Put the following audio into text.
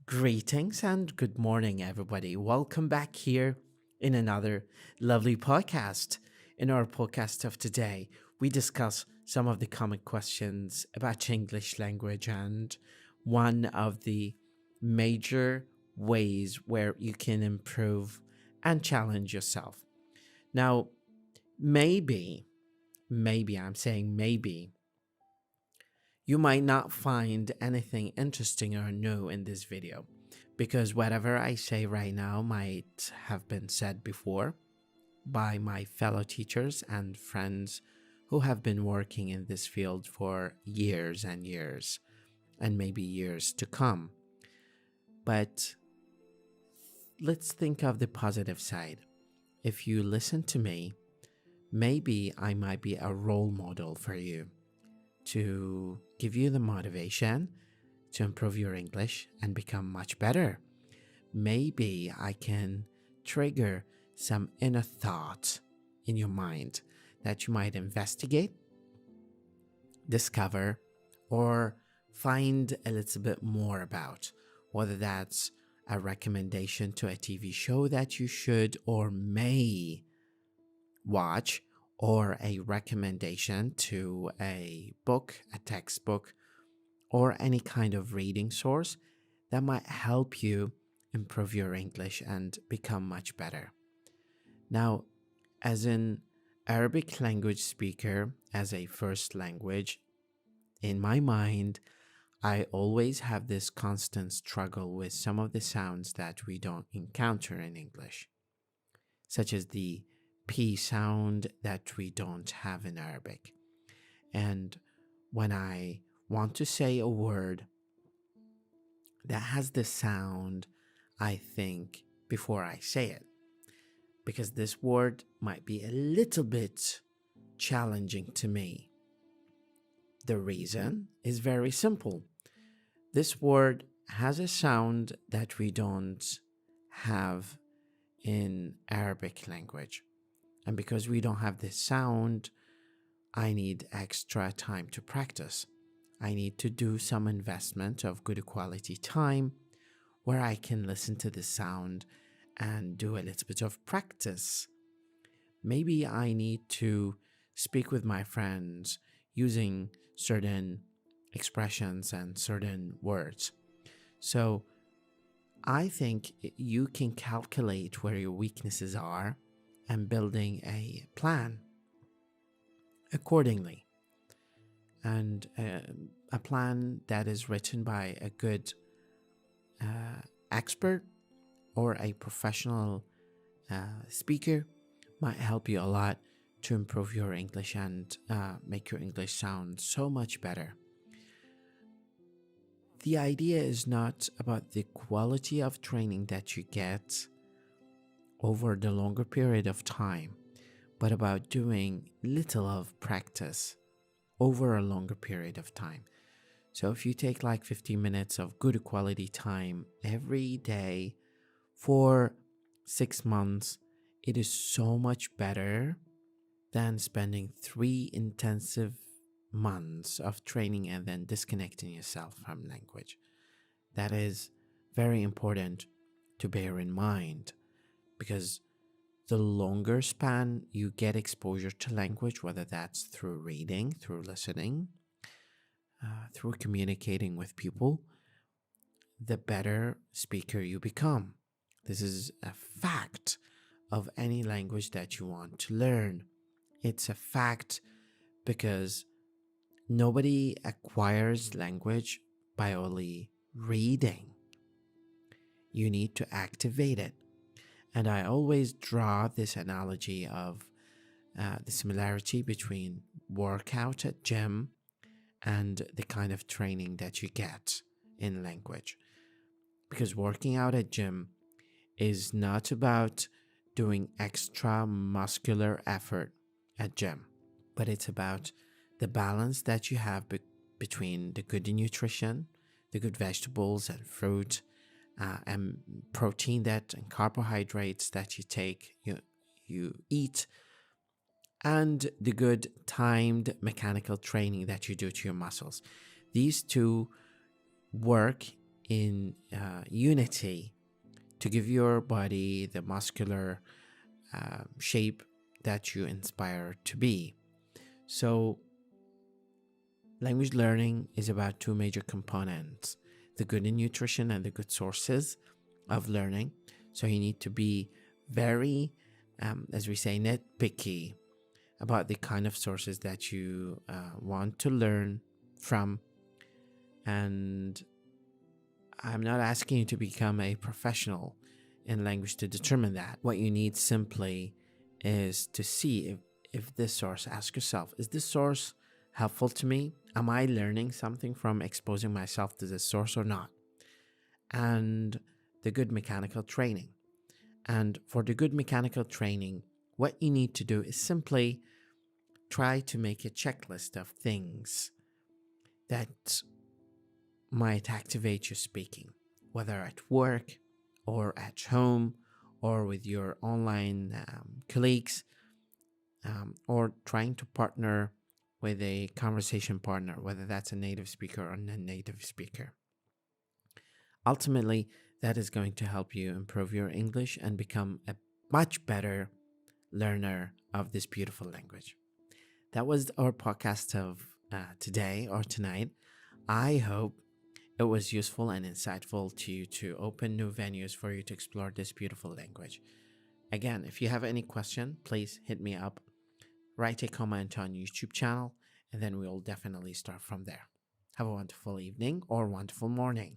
Greetings and good morning, everybody. Welcome back here in another lovely podcast. In our podcast of today, we discuss some of the common questions about English language and one of the major ways where you can improve and challenge yourself. Now, maybe, I'm saying maybe, you might not find anything interesting or new in this video because whatever I say right now might have been said before by my fellow teachers and friends who have been working in this field for years and years, and maybe years to come. But let's think of the positive side. If you listen to me, maybe I might be a role model for you to give you the motivation to improve your English and become much better. Maybe I can trigger some inner thought in your mind that you might investigate, discover, or find a little bit more about, whether that's a recommendation to a TV show that you should or may watch, or a recommendation to a book, a textbook, or any kind of reading source that might help you improve your English and become much better. Now, as an Arabic language speaker, as a first language, in my mind, I always have this constant struggle with some of the sounds that we don't encounter in English, such as the P sound that we don't have in Arabic. And when I want to say a word that has the sound, I think before I say it, because this word might be a little bit challenging to me. The reason is very simple. This word has a sound that we don't have in Arabic language. And because we don't have this sound, I need extra time to practice. I need to do some investment of good quality time where I can listen to the sound and do a little bit of practice. Maybe I need to speak with my friends using certain expressions and certain words. So I think you can calculate where your weaknesses are and building a plan accordingly. And a plan that is written by a good expert or a professional speaker might help you a lot to improve your English and make your English sound so much better. The idea is not about the quality of training that you get over the longer period of time, but about doing little of practice over a longer period of time. So if you take like 15 minutes of good quality time every day for 6 months, it is so much better than spending 3 intensive months of training and then disconnecting yourself from language. That is very important to bear in mind, because the longer span you get exposure to language, whether that's through reading, through listening, through communicating with people, the better speaker you become. This is a fact of any language that you want to learn. It's a fact because nobody acquires language by only reading. You need to activate it. And I always draw this analogy of the similarity between workout at gym and the kind of training that you get in language. Because working out at gym is not about doing extra muscular effort at gym, but it's about the balance that you have between the good nutrition, the good vegetables and fruit, and protein and carbohydrates that you take, you eat, and the good timed mechanical training that you do to your muscles. These two work in unity to give your body the muscular shape that you inspire to be. So language learning is about two major components: the good in nutrition and the good sources of learning. So you need to be very, as we say, nitpicky about the kind of sources that you want to learn from. And I'm not asking you to become a professional in language to determine that. What you need simply is to see if this source, ask yourself, is this source helpful to me? Am I learning something from exposing myself to this source or not? And the good mechanical training. And for the good mechanical training, what you need to do is simply try to make a checklist of things that might activate your speaking, whether at work or at home or with your online colleagues, or trying to partner with a conversation partner, whether that's a native speaker or a non-native speaker. Ultimately, that is going to help you improve your English and become a much better learner of this beautiful language. That was our podcast of today or tonight. I hope it was useful and insightful to you to open new venues for you to explore this beautiful language. Again, if you have any question, please hit me up, write a comment on YouTube channel, and then we'll definitely start from there. Have a wonderful evening or wonderful morning.